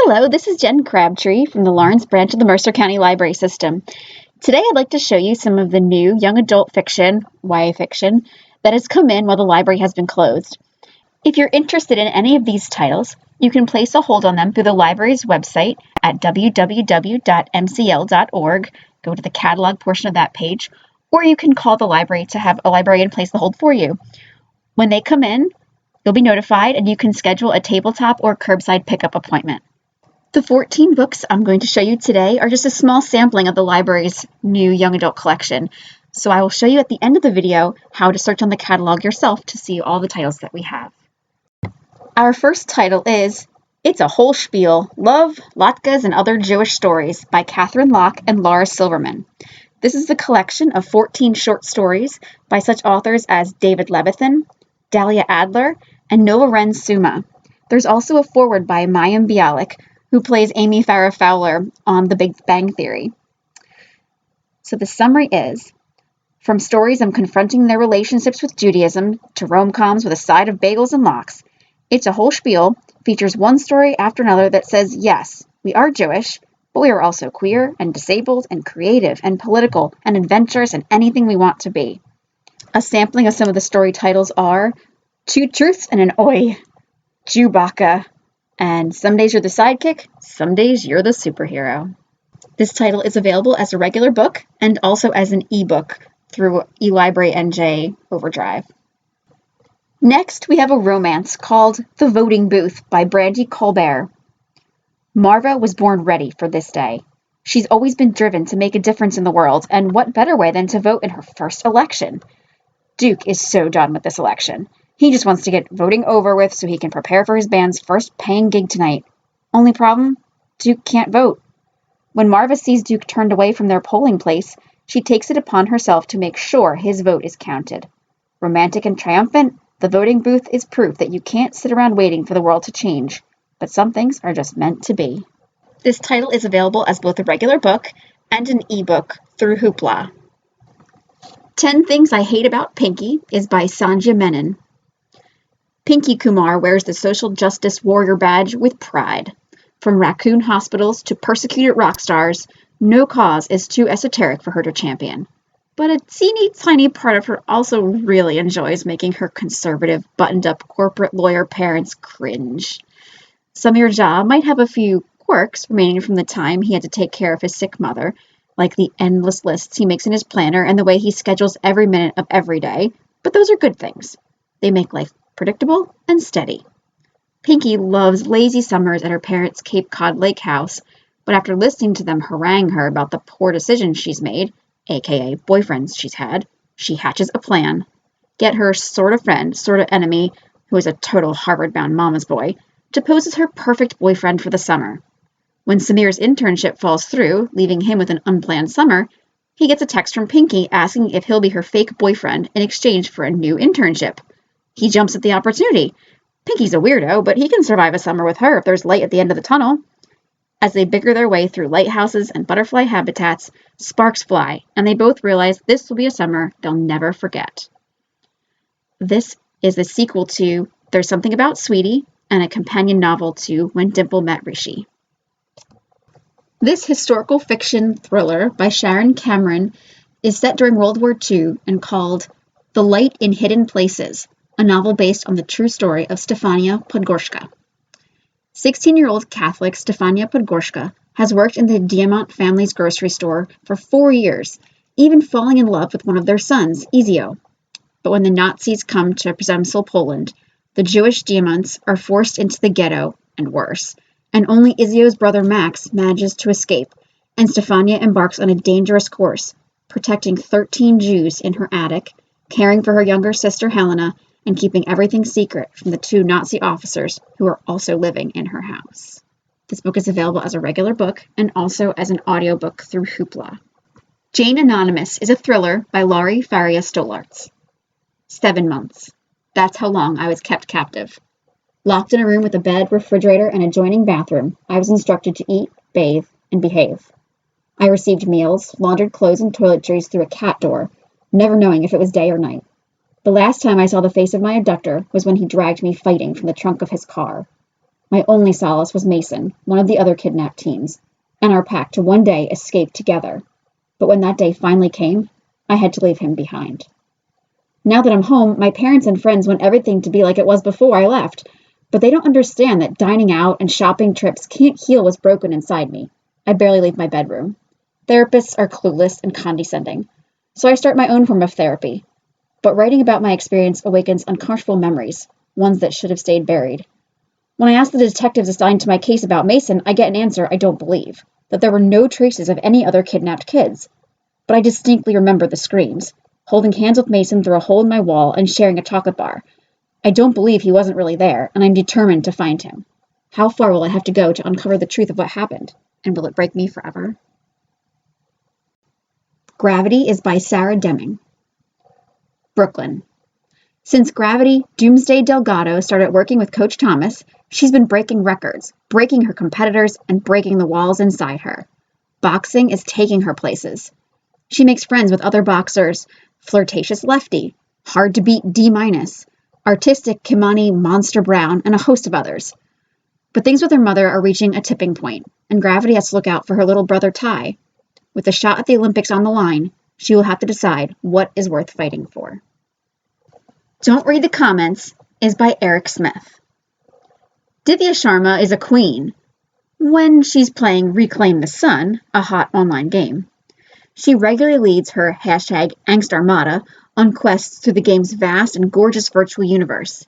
Hello, this is Jen Crabtree from the Lawrence branch of the Mercer County Library System. Today I'd like to show you some of the new young adult fiction, YA fiction, that has come in while the library has been closed. If you're interested in any of these titles, you can place a hold on them through the library's website at www.mcl.org, go to the catalog portion of that page, or you can call the library to have a librarian place the hold for you. When they come in, you'll be notified and you can schedule a tabletop or curbside pickup appointment. The 14 books I'm going to show you today are just a small sampling of the library's new young adult collection. So I will show you at the end of the video how to search on the catalog yourself to see all the titles that we have. Our first title is It's a Whole Spiel, Love, Latkes, and Other Jewish Stories by Catherine Locke and Laura Silverman. This is the collection of 14 short stories by such authors as David Levithan, Dahlia Adler, and Nova Ren Suma. There's also a foreword by Mayim Bialik, who plays Amy Farrah Fowler on The Big Bang Theory. So the summary is, from stories of confronting their relationships with Judaism to rom-coms with a side of bagels and lox, It's a Whole Spiel features one story after another that says, yes, we are Jewish, but we are also queer and disabled and creative and political and adventurous and anything we want to be. A sampling of some of the story titles are Two Truths and an Oi, Jewbacca, and Some Days You're the Sidekick, Some Days You're the Superhero. This title is available as a regular book and also as an ebook through eLibrary NJ Overdrive. Next, we have a romance called The Voting Booth by Brandy Colbert. Marva was born ready for this day. She's always been driven to make a difference in the world, and what better way than to vote in her first election? Duke is so done with this election. He just wants to get voting over with so he can prepare for his band's first paying gig tonight. Only problem? Duke can't vote. When Marva sees Duke turned away from their polling place, she takes it upon herself to make sure his vote is counted. Romantic and triumphant, The Voting Booth is proof that you can't sit around waiting for the world to change, but some things are just meant to be. This title is available as both a regular book and an ebook through Hoopla. 10 Things I Hate About Pinky is by Sanjya Menon. Pinky Kumar wears the social justice warrior badge with pride. From raccoon hospitals to persecuted rock stars, no cause is too esoteric for her to champion. But a teeny tiny part of her also really enjoys making her conservative, buttoned-up corporate lawyer parents cringe. Samir Jha might have a few quirks remaining from the time he had to take care of his sick mother, like the endless lists he makes in his planner and the way he schedules every minute of every day, but those are good things. They make life predictable and steady. Pinky loves lazy summers at her parents' Cape Cod lake house, but after listening to them harangue her about the poor decisions she's made, aka boyfriends she's had, she hatches a plan. Get her sort of friend, sort of enemy, who is a total Harvard-bound mama's boy, to pose as her perfect boyfriend for the summer. When Samir's internship falls through, leaving him with an unplanned summer, he gets a text from Pinky asking if he'll be her fake boyfriend in exchange for a new internship. He jumps at the opportunity. Pinky's a weirdo, but he can survive a summer with her if there's light at the end of the tunnel. As they bicker their way through lighthouses and butterfly habitats, sparks fly, and they both realize this will be a summer they'll never forget. This is the sequel to There's Something About Sweetie and a companion novel to When Dimple Met Rishi. This historical fiction thriller by Sharon Cameron is set during World War II and called The Light in Hidden Places, a novel based on the true story of Stefania Podgorska. 16-year-old Catholic Stefania Podgorska has worked in the Diamant family's grocery store for 4 years, even falling in love with one of their sons, Izio. But when the Nazis come to Przemysl, Poland, the Jewish Diamants are forced into the ghetto, and worse, and only Izio's brother Max manages to escape, and Stefania embarks on a dangerous course, protecting 13 Jews in her attic, caring for her younger sister Helena, and keeping everything secret from the 2 Nazi officers who are also living in her house. This book is available as a regular book and also as an audiobook through Hoopla. Jane Anonymous is a thriller by Laurie Faria Stolarz. 7 months. That's how long I was kept captive. Locked in a room with a bed, refrigerator, and adjoining bathroom, I was instructed to eat, bathe, and behave. I received meals, laundered clothes, and toiletries through a cat door, never knowing if it was day or night. The last time I saw the face of my abductor was when he dragged me fighting from the trunk of his car. My only solace was Mason, one of the other kidnapped teens, and our pact to one day escape together. But when that day finally came, I had to leave him behind. Now that I'm home, my parents and friends want everything to be like it was before I left, but they don't understand that dining out and shopping trips can't heal what's broken inside me. I barely leave my bedroom. Therapists are clueless and condescending, so I start my own form of therapy. But writing about my experience awakens uncomfortable memories, ones that should have stayed buried. When I ask the detectives assigned to my case about Mason, I get an answer I don't believe, that there were no traces of any other kidnapped kids. But I distinctly remember the screams, holding hands with Mason through a hole in my wall and sharing a chocolate bar. I don't believe he wasn't really there, and I'm determined to find him. How far will I have to go to uncover the truth of what happened? And will it break me forever? Gravity is by Sarah Deming. Brooklyn. Since Gravity, Doomsday Delgado started working with Coach Thomas, she's been breaking records, breaking her competitors, and breaking the walls inside her. Boxing is taking her places. She makes friends with other boxers, flirtatious Lefty, hard to beat D-, artistic Kimani Monster Brown, and a host of others. But things with her mother are reaching a tipping point, and Gravity has to look out for her little brother Ty. With a shot at the Olympics on the line, she will have to decide what is worth fighting for. Don't Read the Comments is by Eric Smith. Divya Sharma is a queen when she's playing Reclaim the Sun, a hot online game. She regularly leads her #Angst Armada on quests through the game's vast and gorgeous virtual universe.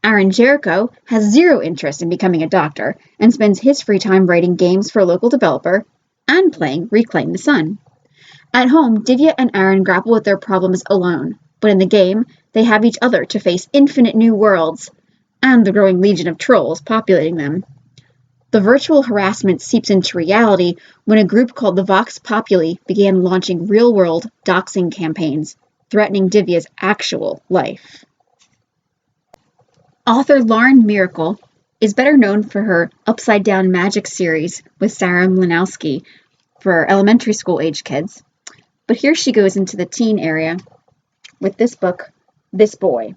Aaron Jericho has zero interest in becoming a doctor and spends his free time writing games for a local developer and playing Reclaim the Sun. At home, Divya and Aaron grapple with their problems alone, but in the game, they have each other to face infinite new worlds and the growing legion of trolls populating them. The virtual harassment seeps into reality when a group called the Vox Populi began launching real-world doxing campaigns, threatening Divya's actual life. Author Lauren Miracle is better known for her Upside Down Magic series with Sarah Mlinowski for elementary school-age kids, but here she goes into the teen area with this book, This Boy.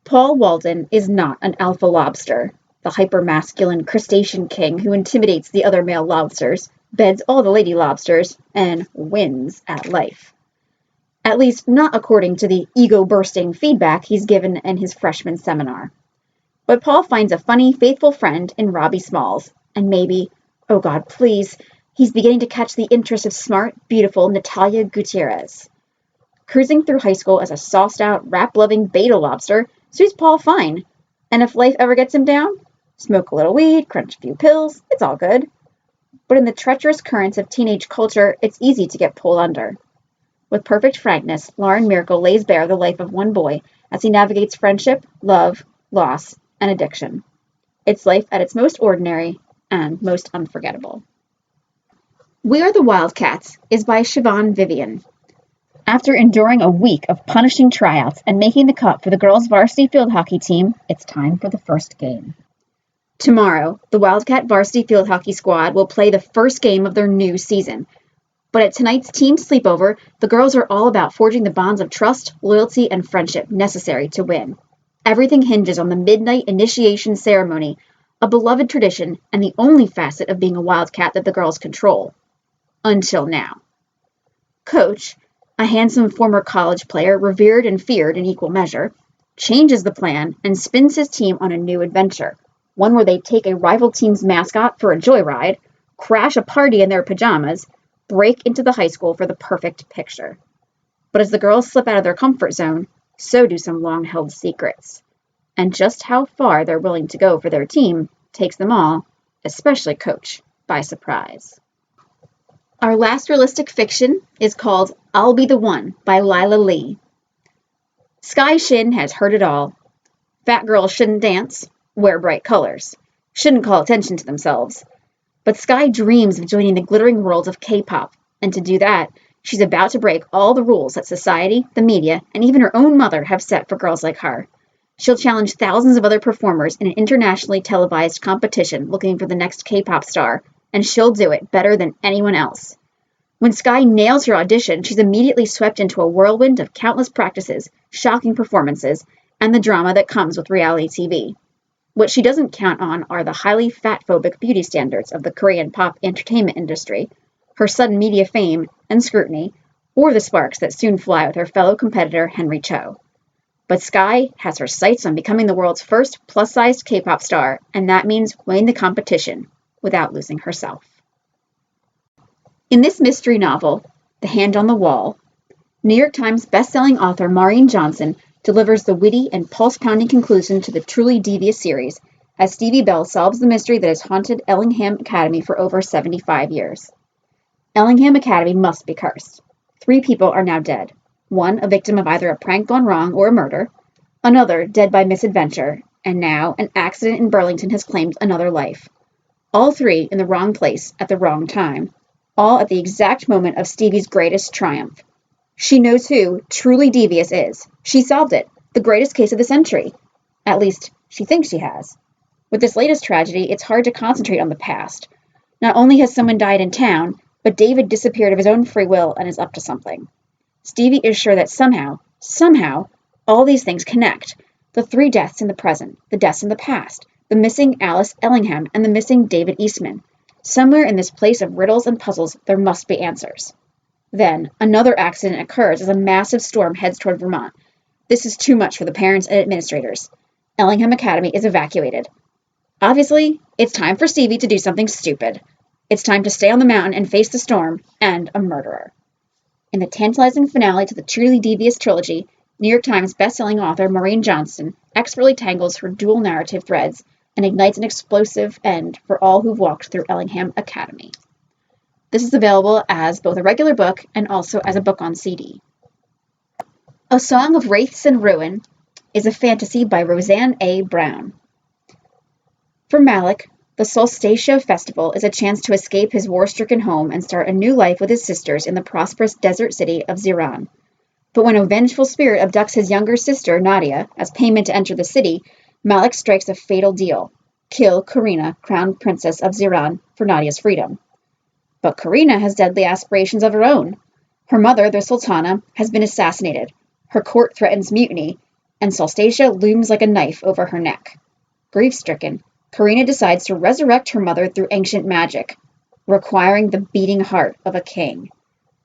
Paul Walden is not an alpha lobster, the hyper-masculine crustacean king who intimidates the other male lobsters, beds all the lady lobsters, and wins at life. At least not according to the ego-bursting feedback he's given in his freshman seminar. But Paul finds a funny, faithful friend in Robbie Smalls, and maybe, oh God, please, he's beginning to catch the interest of smart, beautiful Natalia Gutierrez. Cruising through high school as a sauced-out, rap-loving beta lobster suits Paul fine, and if life ever gets him down, smoke a little weed, crunch a few pills, it's all good. But in the treacherous currents of teenage culture, it's easy to get pulled under. With perfect frankness, Lauren Miracle lays bare the life of one boy as he navigates friendship, love, loss, and addiction. It's life at its most ordinary and most unforgettable. We Are the Wildcats is by Siobhan Vivian. After enduring a week of punishing tryouts and making the cut for the girls' varsity field hockey team, it's time for the first game. Tomorrow, the Wildcat varsity field hockey squad will play the first game of their new season. But at tonight's team sleepover, the girls are all about forging the bonds of trust, loyalty, and friendship necessary to win. Everything hinges on the midnight initiation ceremony, a beloved tradition and the only facet of being a Wildcat that the girls control. Until now. Coach, a handsome former college player revered and feared in equal measure, changes the plan and spins his team on a new adventure, one where they take a rival team's mascot for a joyride, crash a party in their pajamas, break into the high school for the perfect picture. But as the girls slip out of their comfort zone, so do some long-held secrets. And just how far they're willing to go for their team takes them all, especially Coach, by surprise. Our last realistic fiction is called I'll Be the One by Lila Lee. Sky Shin has heard it all. Fat girls shouldn't dance, wear bright colors, shouldn't call attention to themselves. But Sky dreams of joining the glittering world of K-pop, and to do that, she's about to break all the rules that society, the media, and even her own mother have set for girls like her. She'll challenge thousands of other performers in an internationally televised competition looking for the next K-pop star, and she'll do it better than anyone else. When Sky nails her audition, she's immediately swept into a whirlwind of countless practices, shocking performances, and the drama that comes with reality TV. What she doesn't count on are the highly fat-phobic beauty standards of the Korean pop entertainment industry, her sudden media fame and scrutiny, or the sparks that soon fly with her fellow competitor Henry Cho. But Sky has her sights on becoming the world's first plus-sized K-pop star, and that means winning the competition without losing herself. In this mystery novel, The Hand on the Wall, New York Times bestselling author Maureen Johnson delivers the witty and pulse-pounding conclusion to the truly devious series as Stevie Bell solves the mystery that has haunted Ellingham Academy for over 75 years. Ellingham Academy must be cursed. 3 people are now dead. One, a victim of either a prank gone wrong or a murder. Another, dead by misadventure. And now, an accident in Burlington has claimed another life. All 3 in the wrong place at the wrong time. All at the exact moment of Stevie's greatest triumph. She knows who truly devious is. She solved it. The greatest case of the century. At least, she thinks she has. With this latest tragedy, it's hard to concentrate on the past. Not only has someone died in town, but David disappeared of his own free will and is up to something. Stevie is sure that somehow, all these things connect. The 3 deaths in the present, the deaths in the past, the missing Alice Ellingham, and the missing David Eastman. Somewhere in this place of riddles and puzzles, there must be answers. Then, another accident occurs as a massive storm heads toward Vermont. This is too much for the parents and administrators. Ellingham Academy is evacuated. Obviously, it's time for Stevie to do something stupid. It's time to stay on the mountain and face the storm and a murderer. In the tantalizing finale to the truly devious trilogy, New York Times bestselling author Maureen Johnson expertly tangles her dual narrative threads and ignites an explosive end for all who've walked through Ellingham Academy. This is available as both a regular book and also as a book on CD. A Song of Wraiths and Ruin is a fantasy by Roseanne A. Brown. For Malik, the Solsticia Festival is a chance to escape his war-stricken home and start a new life with his sisters in the prosperous desert city of Ziran. But when a vengeful spirit abducts his younger sister, Nadia, as payment to enter the city, Malik strikes a fatal deal: kill Karina, crown princess of Ziran, for Nadia's freedom. But Karina has deadly aspirations of her own. Her mother, the Sultana, has been assassinated, her court threatens mutiny, and Solsticia looms like a knife over her neck. Grief-stricken, Karina decides to resurrect her mother through ancient magic, requiring the beating heart of a king.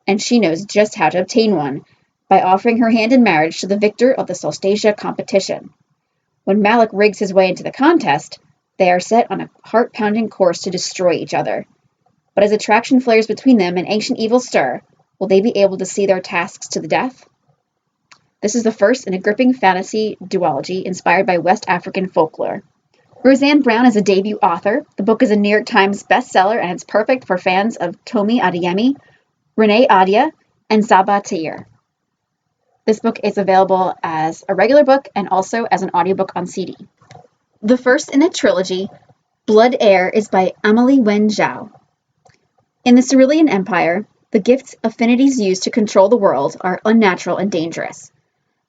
And she knows just how to obtain one, by offering her hand in marriage to the victor of the Solsticia competition. When Malik rigs his way into the contest, they are set on a heart-pounding course to destroy each other. But as attraction flares between them and ancient evils stir, will they be able to see their tasks to the death? This is the first in a gripping fantasy duology inspired by West African folklore. Roseanne Brown is a debut author. The book is a New York Times bestseller, and it's perfect for fans of Tomi Adeyemi, Renee Adia, and Saba Tahir. This book is available as a regular book and also as an audiobook on CD. The first in a trilogy, Blood Heir, is by Amelie Wen Zhao. In the Cerulean Empire, the gifts affinities used to control the world are unnatural and dangerous.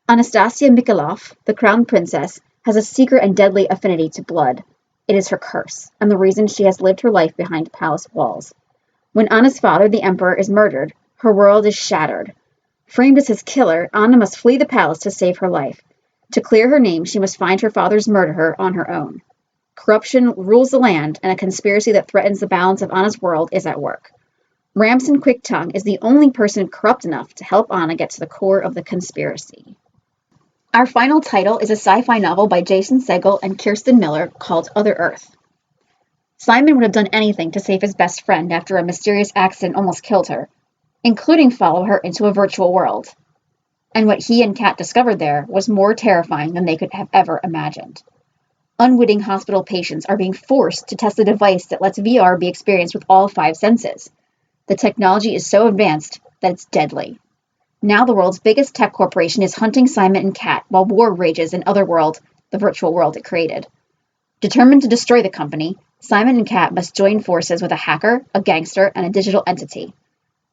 Anastasia Mikhailov, the crown princess, has a secret and deadly affinity to blood. It is her curse, and the reason she has lived her life behind palace walls. When Anna's father, the emperor, is murdered, her world is shattered. Framed as his killer, Anna must flee the palace to save her life. To clear her name, she must find her father's murderer on her own. Corruption rules the land, and a conspiracy that threatens the balance of Anna's world is at work. Ramson Quicktongue is the only person corrupt enough to help Anna get to the core of the conspiracy. Our final title is a sci-fi novel by Jason Segel and Kirsten Miller called Other Earth. Simon would have done anything to save his best friend after a mysterious accident almost killed her, including follow her into a virtual world. And what he and Kat discovered there was more terrifying than they could have ever imagined. Unwitting hospital patients are being forced to test a device that lets VR be experienced with all 5 senses. The technology is so advanced that it's deadly. Now the world's biggest tech corporation is hunting Simon and Kat while war rages in Otherworld, the virtual world it created. Determined to destroy the company, Simon and Kat must join forces with a hacker, a gangster, and a digital entity.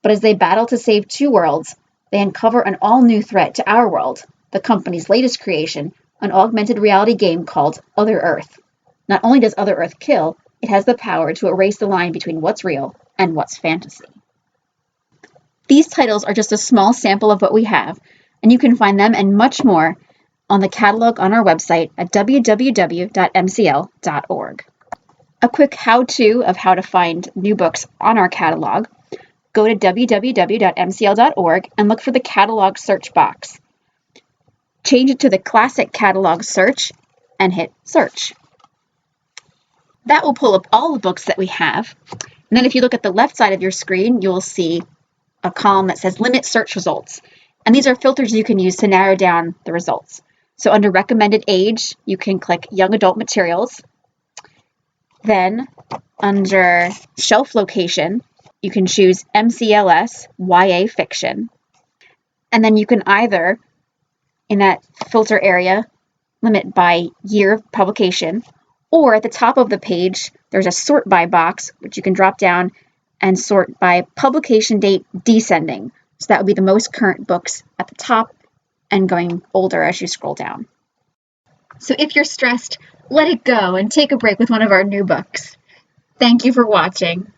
But as they battle to save 2 worlds, they uncover an all-new threat to our world, the company's latest creation, an augmented reality game called Other Earth. Not only does Other Earth kill, it has the power to erase the line between what's real and what's fantasy. These titles are just a small sample of what we have, and you can find them and much more on the catalog on our website at www.mcl.org. A quick how-to of how to find new books on our catalog. Go to www.mcl.org and look for the catalog search box. Change it to the classic catalog search and hit search. That will pull up all the books that we have. And then if you look at the left side of your screen, you'll see a column that says limit search results. And these are filters you can use to narrow down the results. So under recommended age, you can click young adult materials. Then under shelf location, you can choose MCLS YA fiction. And then you can either, in that filter area, limit by year of publication, or at the top of the page, there's a sort by box, which you can drop down and sort by publication date descending. So that would be the most current books at the top and going older as you scroll down. So if you're stressed, let it go and take a break with one of our new books. Thank you for watching.